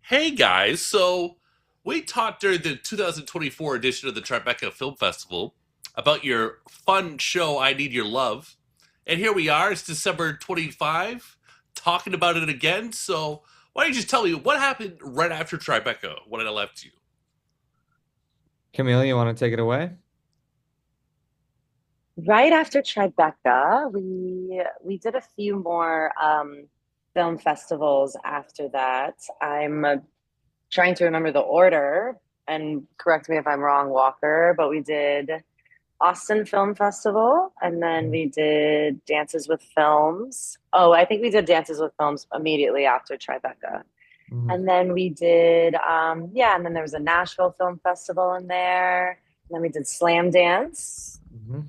Hey guys, so we talked during the 2024 edition of the Tribeca Film Festival about your fun show, I Need Your Love. And here we are, it's December 25, talking about it again. So why don't you just tell me what happened right after Tribeca when I left you? Camille, you want to take it away? Right after Tribeca, we did a few more film festivals after that. I'm trying to remember the order, and correct me if I'm wrong, Walker, but we did Austin Film Festival, and then we did Dances with Films. Oh, I think we did Dances with Films immediately after Tribeca. Mhm. And then we did, yeah, and then there was a Nashville Film Festival in there. And then we did Slam Dance, Mhm.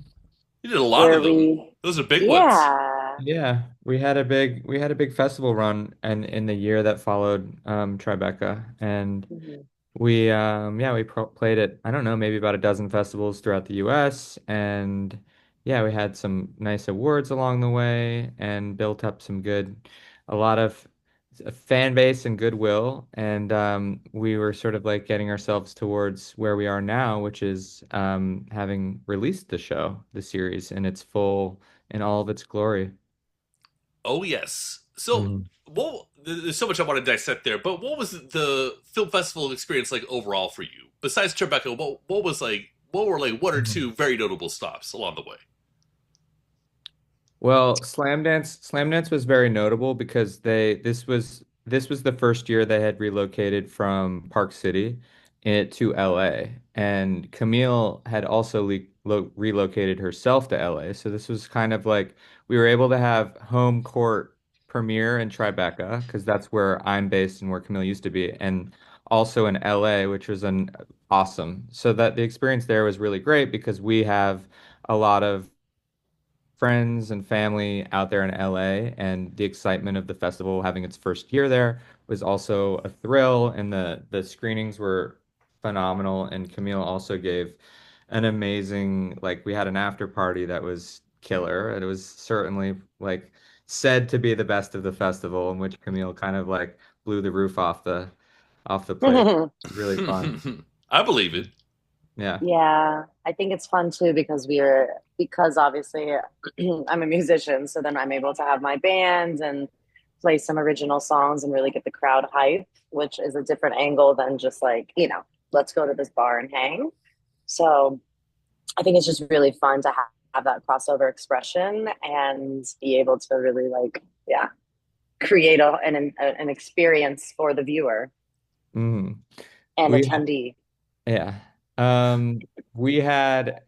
You did a lot of where them. we, Those are big ones. yeah. Yeah, we had a big festival run and in the year that followed Tribeca, and Mhm. we played it, I don't know, maybe about a dozen festivals throughout the US, and yeah, we had some nice awards along the way and built up a lot of fan base and goodwill, and we were sort of like getting ourselves towards where we are now, which is having released the series in all of its glory. Oh, yes. So, Mhm. well, there's so much I want to dissect there, but what was the film festival experience like overall for you? Besides Tribeca, what were like one or Mhm. two very notable stops along the way? Well, Slam Dance was very notable because this was the first year they had relocated from Park City to LA, and Camille had also relocated herself to LA. So this was kind of like we were able to have home court premiere in Tribeca because that's where I'm based and where Camille used to be, and also in LA, which was an awesome. So that the experience there was really great because we have a lot of friends and family out there in LA, and the excitement of the festival having its first year there was also a thrill, and the screenings were phenomenal, and Camille also gave an amazing, like, we had an after party that was killer. It was certainly like said to be the best of the festival, in which Camille kind of like blew the roof off the place. It was really fun. I believe it. Yeah. Yeah, I think it's fun too because obviously I'm a musician, so then I'm able to have my band and play some original songs and really get the crowd hype, which is a different angle than just like, let's go to this bar and hang. So I think it's just really fun to have that crossover expression and be able to really like, yeah, create an experience for the viewer Mhm. and We attendee. Yeah. We had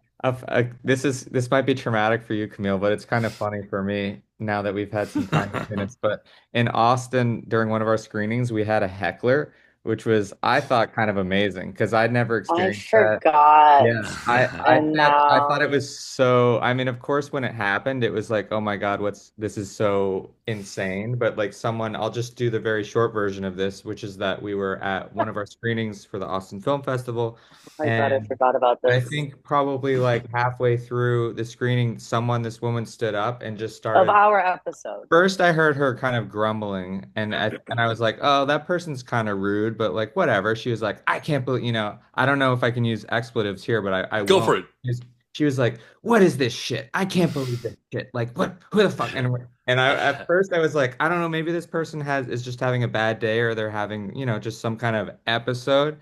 this might be traumatic for you, Camille, but it's kind of funny for me now that we've had some time between us. But in Austin, during one of our screenings, we had a heckler, which was, I thought, kind of amazing because I'd never I experienced that. forgot. Yeah, And I thought it was so, I mean, of course, when it happened, it was like, oh my God, this is so insane. But like I'll just do the very short version of this, which is that we were at one of our screenings for the Austin Film Festival. oh my God, I And forgot about I this. think probably like halfway through the screening, this woman stood up and just Of started. our episode. First, I heard her kind of grumbling, and I was like, "Oh, that person's kind of rude," but like, whatever. She was like, "I can't believe, I don't know if I can use expletives here, but I Go won't." for it. She was like, "What is this shit? I can't believe this shit. Like, what? Who the fuck?" And I at first I was like, "I don't know, maybe this person has is just having a bad day, or they're having, just some kind of episode."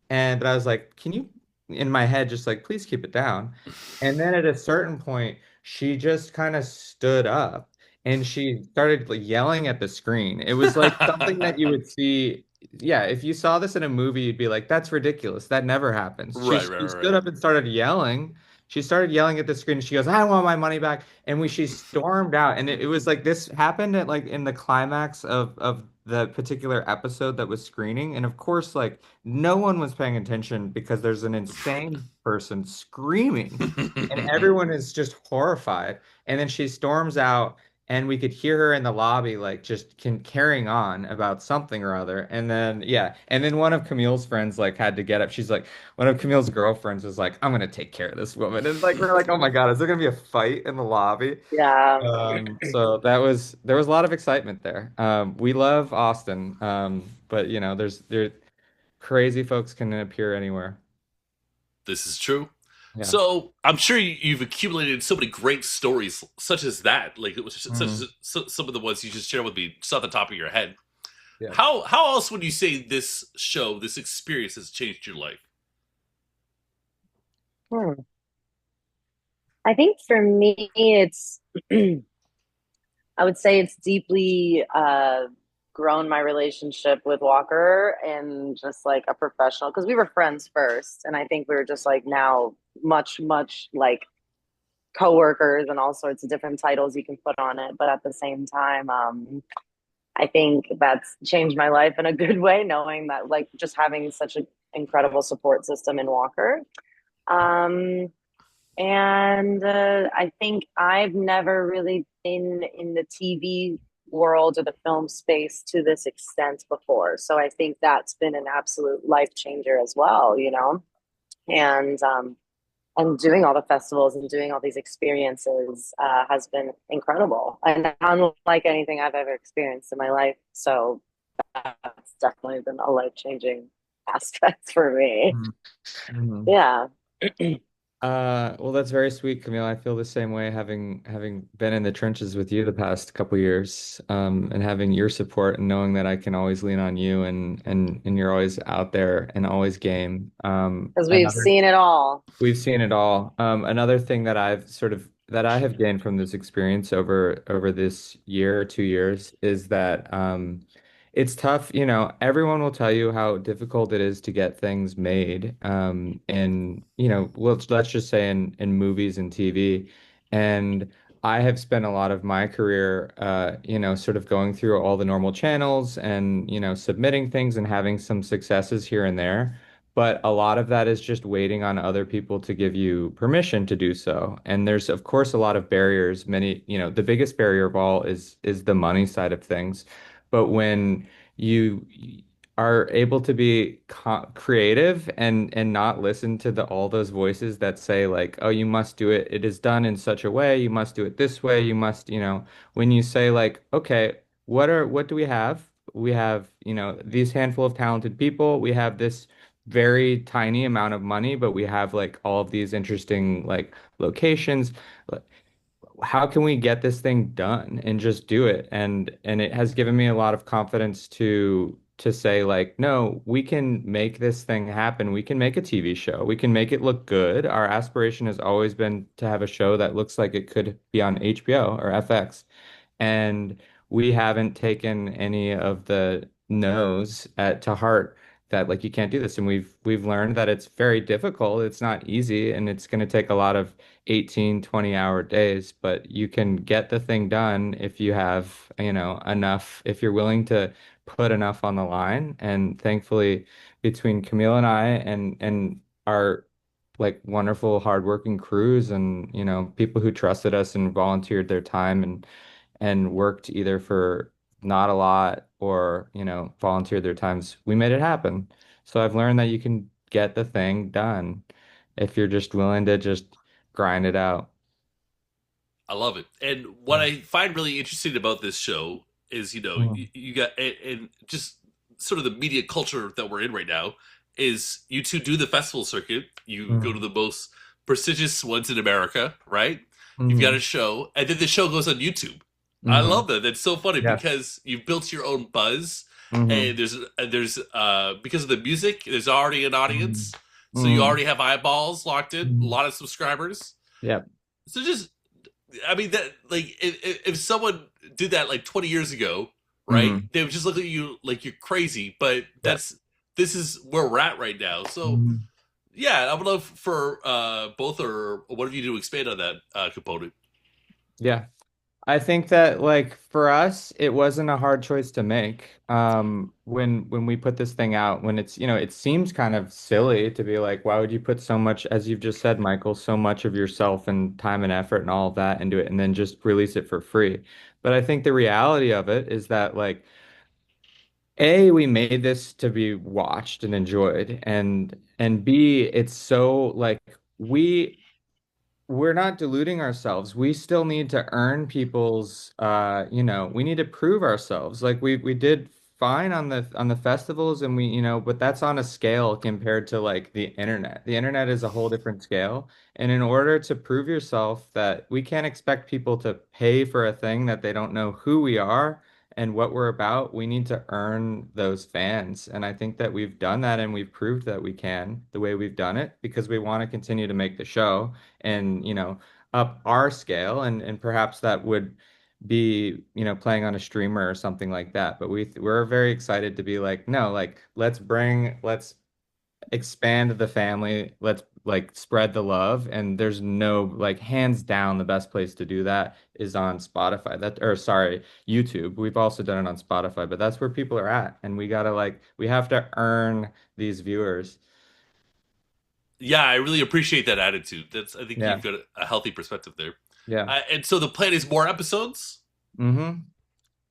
And but I was like, can you, in my head, just like, please keep it down. And then at a certain point, she just kind of stood up and she started like yelling at the screen. It was like something that you would see. Yeah, if you saw this in a movie, you'd be like, that's ridiculous. That never happens. Right, right, She stood right. up and started yelling. She started yelling at the screen. She goes, I want my money back. And she stormed out. And it was like this happened at like in the climax of the particular episode that was screening. And of course, like no one was paying attention because there's an insane person screaming and everyone is just horrified. And then she storms out and we could hear her in the lobby like just carrying on about something or other. And then yeah, and then one of Camille's friends like had to get up. She's like, one of Camille's girlfriends was like, I'm gonna take care of this woman. And like we're like, oh my God, is there gonna be a fight in the lobby? Yeah. So there was a lot of excitement there. We love Austin, but you know, there crazy folks can appear anywhere. This is true. Yeah. So I'm sure you've accumulated so many great stories, such as that, like such Mhm. as some of the ones you just shared with me, just off the top of your head. Yeah. How else would you say this show, this experience, has changed your life? Hmm. I think for me, it's, I would say it's deeply grown my relationship with Walker and just like a professional, because we were friends first. And I think we were just like now much, much like coworkers and all sorts of different titles you can put on it. But at the same time, I think that's changed my life in a good way, knowing that like just having such an incredible support system in Walker. Um, and I think I've never really been in the TV world or the film space to this extent before. So I think that's been an absolute life changer as well, you know? And and doing all the festivals and doing all these experiences has been incredible and unlike anything I've ever experienced in my life. So that's definitely been a life changing aspect for me. Mhm. Yeah. Well, that's very sweet, Camille. I feel the same way, having been in the trenches with you the past couple years, and having your support and knowing that I can always lean on you and you're always out there and always game. Because we've Another seen it all. We've seen it all. Another thing that I have gained from this experience over this year or 2 years is that it's tough. You know, everyone will tell you how difficult it is to get things made. And you know, let's just say in movies and TV. And I have spent a lot of my career, you know, sort of going through all the normal channels and you know submitting things and having some successes here and there. But a lot of that is just waiting on other people to give you permission to do so. And there's, of course, a lot of barriers. Many, you know, the biggest barrier of all is the money side of things. But when you are able to be creative and not listen to all those voices that say like, oh, you must do it. It is done in such a way. You must do it this way. You must, you know, when you say like, okay, what do we have? We have, you know, these handful of talented people. We have this very tiny amount of money, but we have like all of these interesting like locations. Like, how can we get this thing done and just do it? And it has given me a lot of confidence to say like, no, we can make this thing happen. We can make a TV show. We can make it look good. Our aspiration has always been to have a show that looks like it could be on HBO or FX. And we haven't taken any of the no's to heart that like you can't do this. And we've learned that it's very difficult. It's not easy and it's going to take a lot of 18, 20-hour days, but you can get the thing done if you have, you know, enough, if you're willing to put enough on the line. And thankfully, between Camille and I and our like wonderful hardworking crews and you know people who trusted us and volunteered their time and worked either for not a lot or, you know, volunteered their times, we made it happen. So I've learned that you can get the thing done if you're just willing to just grind it out. I love it. And what I find really interesting about this show is, Mhm. you got, and just sort of the media culture that we're in right now, is you two do the festival circuit. You go to Mhm. the most prestigious ones in America, right? You've got a Mhm. show, and then the show goes on YouTube. I Mhm. love that. That's so funny Yes. because you've built your own buzz, and Mhm. there's because of the music, there's already an Mhm. audience, so you Mhm. already have eyeballs locked in, a Mhm. lot of subscribers. Yep. So just I mean that like if someone did that like 20 years ago, right? Mhm. They would just look at you like you're crazy. But Yep. this is where we're at right now. So Mhm. yeah, I would love for both or one of you to expand on that component. Yeah. I think that like for us, it wasn't a hard choice to make. When we put this thing out, when it's, you know, it seems kind of silly to be like, why would you put so much, as you've just said, Michael, so much of yourself and time and effort and all of that into it and then just release it for free? But I think the reality of it is that like A, we made this to be watched and enjoyed, and B, it's so like we're not deluding ourselves. We still need to earn people's we need to prove ourselves. Like we did fine on the festivals and but that's on a scale compared to like the internet. The internet is a whole different scale. And in order to prove yourself that we can't expect people to pay for a thing that they don't know who we are and what we're about, we need to earn those fans. And I think that we've done that and we've proved that we can the way we've done it because we want to continue to make the show and up our scale and perhaps that would be playing on a streamer or something like that, but we're very excited to be like no, like let's expand the family, let's like spread the love, and there's no like hands down the best place to do that is on Spotify, that or sorry, YouTube. We've also done it on Spotify, but that's where people are at, and we have to earn these viewers. Yeah, I really appreciate that attitude. I think Yeah, you've got a healthy perspective there. yeah. And so the plan is more episodes. Mm-hmm.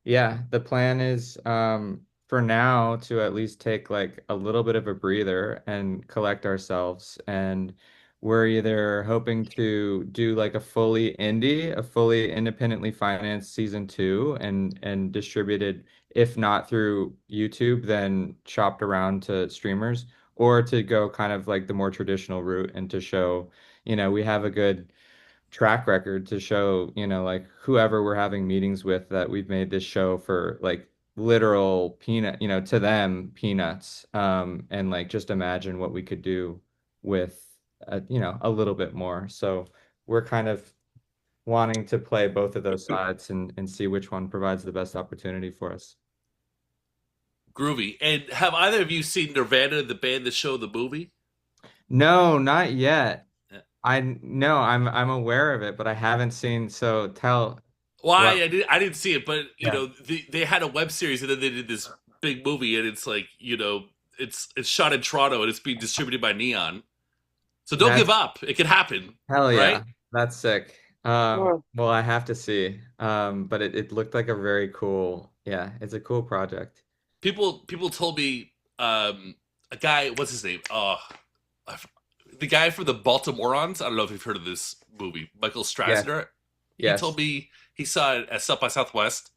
Yeah, the plan is for now to at least take like a little bit of a breather and collect ourselves. And we're either hoping to do like a fully independently financed season 2 and distributed, if not through YouTube, then chopped around to streamers, or to go kind of like the more traditional route and to show, we have a good track record to show, like whoever we're having meetings with that we've made this show for like literal peanut, to them peanuts. And like just imagine what we could do with a little bit more. So we're kind of wanting to play both of those sides and see which one provides the best opportunity for us. Groovy. And have either of you seen Nirvana, the band, the show, the movie? No, not yet. Yeah. I no, I'm aware of it, but I haven't seen. So tell Why what? I didn't see it, but Yeah, they had a web series and then they did this big movie, and it's like it's shot in Toronto and it's being distributed by Neon. So don't give that's up. It can happen, hell right? yeah. That's sick. Mm. Well, I have to see. But it looked like a very cool, yeah, it's a cool project. People told me a guy, what's his name? The guy from the Baltimoreans. I don't know if you've heard of this movie, Michael Yes, Strasner. He told yes. me he saw it at South by Southwest,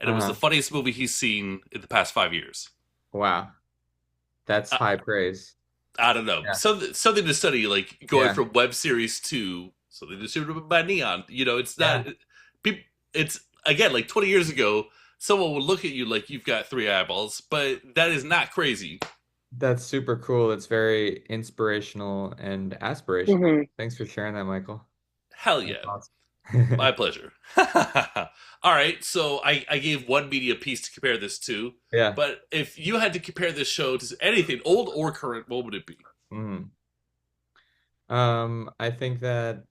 and it was the Uh-huh. funniest movie he's seen in the past 5 years. Wow. That's Uh, high praise. I don't know, Yeah, something to study, like going yeah, from web series to something distributed by Neon. It's not yeah. people. It's again like 20 years ago. Someone would look at you like you've got three eyeballs, but that is not crazy. That's super cool. It's very inspirational and aspirational. Hmm. Thanks for sharing that, Michael. Hell That's yeah. My awesome. pleasure. All right, so I gave one media piece to compare this to, Yeah. but if you had to compare this show to anything, old or current, what would it be? Mhm. I think that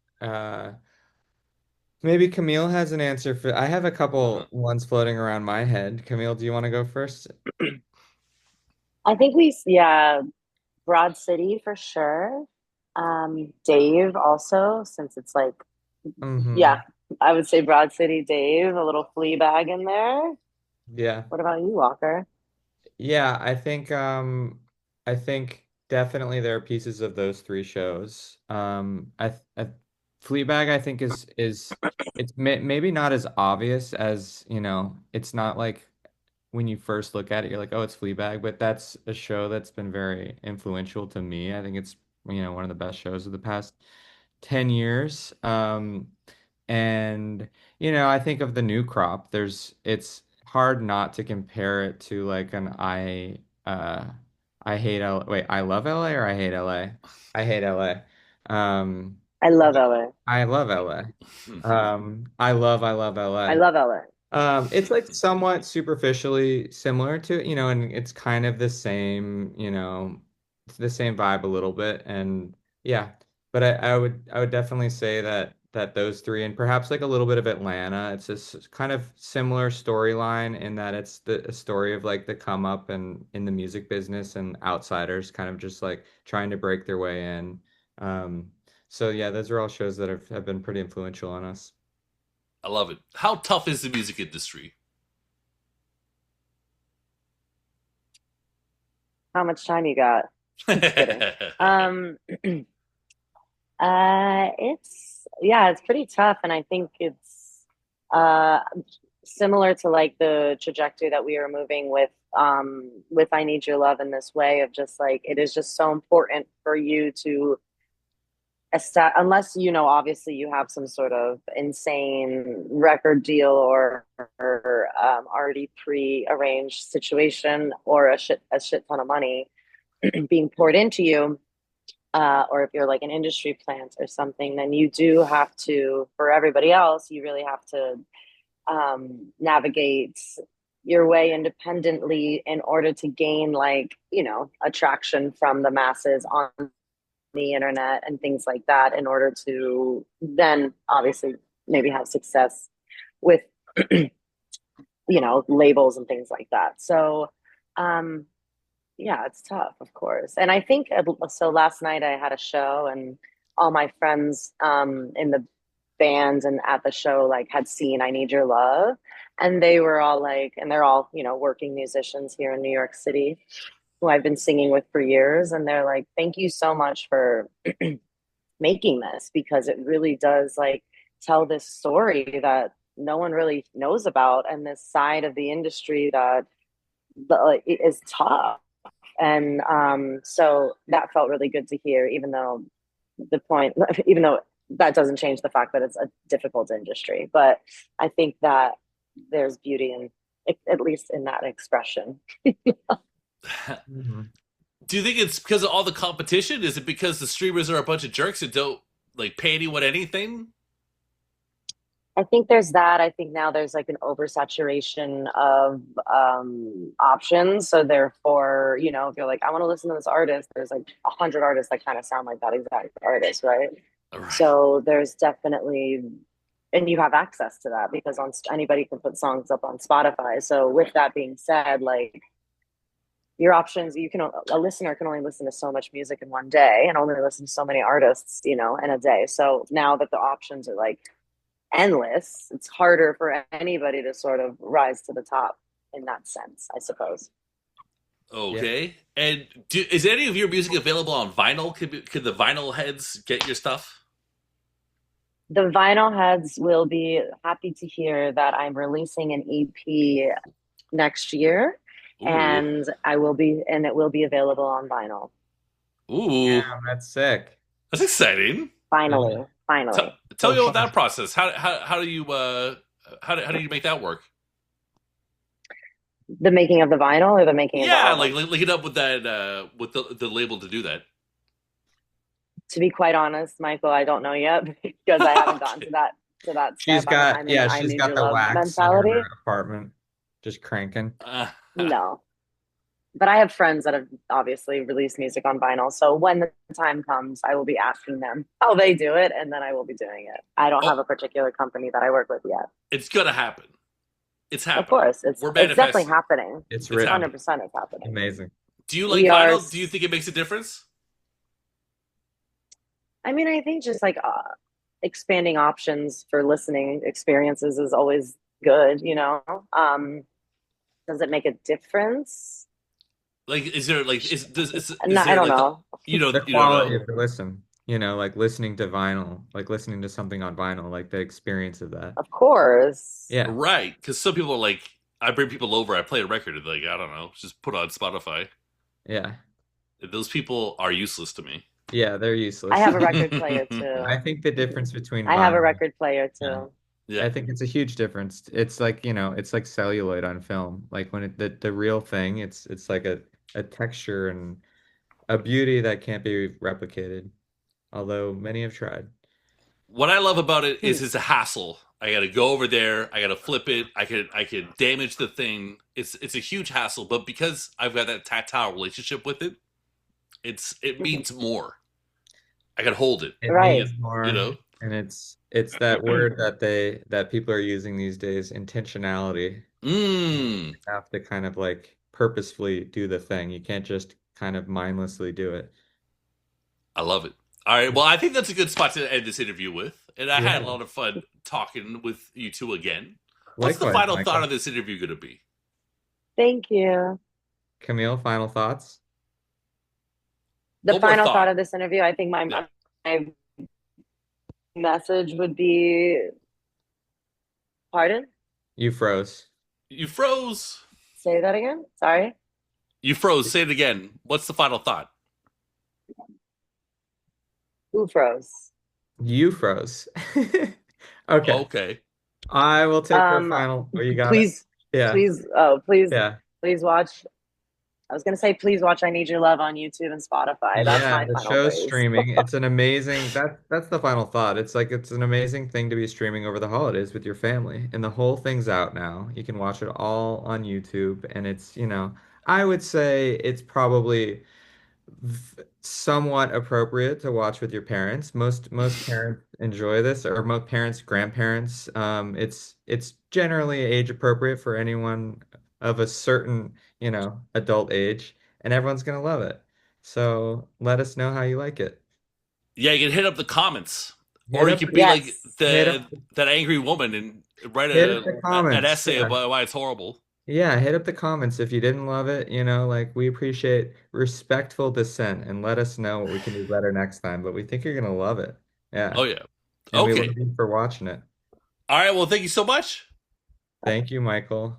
maybe Camille has an answer for. I have a Uh-huh. couple ones floating around my head. Camille, do you want to go first? I think yeah, Broad City for sure. Dave also, since it's like, yeah, Hmm. I would say Broad City Dave, a little Fleabag in there. Yeah. What about you, Walker? Yeah, I think definitely there are pieces of those three shows. I Fleabag I think is it's maybe not as obvious as, it's not like when you first look at it you're like, "Oh, it's Fleabag," but that's a show that's been very influential to me. I think it's, one of the best shows of the past 10 years. And I think of the new crop, it's hard not to compare it to like an I hate L wait, I love LA or I hate LA? I hate LA. Um I love LA. I love LA. I love I LA. love LA. It's like somewhat superficially similar to, and it's kind of the same, it's the same vibe a little bit, and yeah. But I would definitely say that those three, and perhaps like a little bit of Atlanta. It's this kind of similar storyline in that it's a story of like the come up and in the music business and outsiders kind of just like trying to break their way in. So yeah, those are all shows that have been pretty influential on us. I love it. How tough is the music industry? How much time you got? Just kidding. Um, it's yeah, it's pretty tough, and I think it's uh similar to like the trajectory that we are moving with I Need Your Love in this way of just like it is just so important for you to unless you know obviously you have some sort of insane record deal or already pre-arranged situation or a shit ton of money being poured into you, or if you're like an industry plant or something, then you do have to, for everybody else, you really have to navigate your way independently in order to gain, like, attraction from the masses on the internet and things like that, in order to then obviously maybe have success with, labels and things like that. So, um, yeah, it's tough, of course. And I think so. Last night I had a show, and all my friends in the band and at the show like had seen I Need Your Love, and they were all like, and they're all working musicians here in New York City who I've been singing with for years, and they're like, "Thank you so much for making this because it really does like tell this story that no one really knows about, and this side of the industry that is tough." And so that felt really good to hear, even though the point, even though that doesn't change the fact that it's a difficult industry. But I think that there's beauty in, at least in that expression. Mm-hmm. Do you think it's because of all the competition? Is it because the streamers are a bunch of jerks and don't like pay anyone anything? I think there's that. I think now there's like an oversaturation of options. So therefore, if you're like, I want to listen to this artist, there's like 100 artists that kind of sound like that exact artist, right? Right. So there's definitely, and you have access to that because anybody can put songs up on Spotify. So with that being said, like your options, a listener can only listen to so much music in one day and only listen to so many artists, in a day. So now that the options are like endless, it's harder for anybody to sort of rise to the top in that sense, I suppose. Okay. Yeah. And is any of your music available on vinyl? Could the vinyl heads get your stuff? The vinyl heads will be happy to hear that I'm releasing an EP next year. Ooh. And it will be available on vinyl. Ooh. Yeah, that's sick. That's exciting. Finally. Tell me about that process. How do you make that work? The making of the vinyl or the making of the album? like link it up with that with the label to do that. To be quite honest, Michael, I don't know yet because I haven't gotten to that She's step. got she's got the wax mentality in her apartment just cranking. No. But I have friends that have obviously released music on vinyl. So when the time comes, I will be asking them how they do it, and then I will be doing it. I don't have a particular company that I work with yet. It's gonna happen. It's happening. Of course. It's definitely happening. It's 100% it's happening. Amazing. Do you like vinyl? Do you think it makes a difference? I mean, I think just like expanding options for listening experiences is always good, Does it make a difference? Like, is there like is I don't know. The quality of the listen, like listening to vinyl, like listening to something on vinyl, like the experience of that. Of course. Yeah. Right. Because some people are like, I bring people over, I play a record, and like, I don't know, just put on Spotify. Yeah. Those people are useless to me. Yeah, they're useless. I have a record player too. I think the difference between I have a record player too. Yeah. I think it's a huge difference. It's like, it's like celluloid on film. Like when the real thing, it's like a texture and a beauty that can't be replicated, although many have tried. What I love about it is it's a hassle. I got to go over there. I got to flip it. I could damage the thing. It's a huge hassle, but because I've got that tactile relationship with it, it means more. I can hold it. It means more, and it's that word that people are using these days, intentionality. You have to kind of like purposefully do the thing. You can't just kind of mindlessly do it. I love it. All right. Well, I think that's a good spot to end this interview with. and I had a Yeah. lot of fun talking with you two again. What's the Likewise, final thought Michael. of this interview going to be? Thank you. Camille, final thoughts? The One more final thought thought. of this interview, I think Yeah. my message would be, pardon? You froze. You froze. Say that again. Sorry. You froze. Say it again. What's the final thought? Who froze? You froze. Okay. Okay. I will take the Um, final. Oh, you got it? please, Yeah. please, Yeah. please watch. I was gonna say, please watch "I Need Your Love" on YouTube and Spotify. That's Yeah, my the final show's phrase. streaming. It's an amazing that's the final thought. It's like it's an amazing thing to be streaming over the holidays with your family. And the whole thing's out now. You can watch it all on YouTube and it's, I would say it's probably somewhat appropriate to watch with your parents. Most parents enjoy this, or most parents, grandparents. It's generally age appropriate for anyone of a certain, adult age, and everyone's gonna love it. So let us know how you like it. Yeah, you can hit up the comments, Hit or you up could be like Yes. hit the up that angry woman and write hit up the an comments. essay Yeah. about why it's horrible. Yeah, hit up the comments if you didn't love it, like we appreciate respectful dissent and let us know what we can do better next time, but we think you're gonna love it. Yeah. Oh yeah. And we love Okay. you for watching it. All right. Well, thank you so much. Thank you, Michael.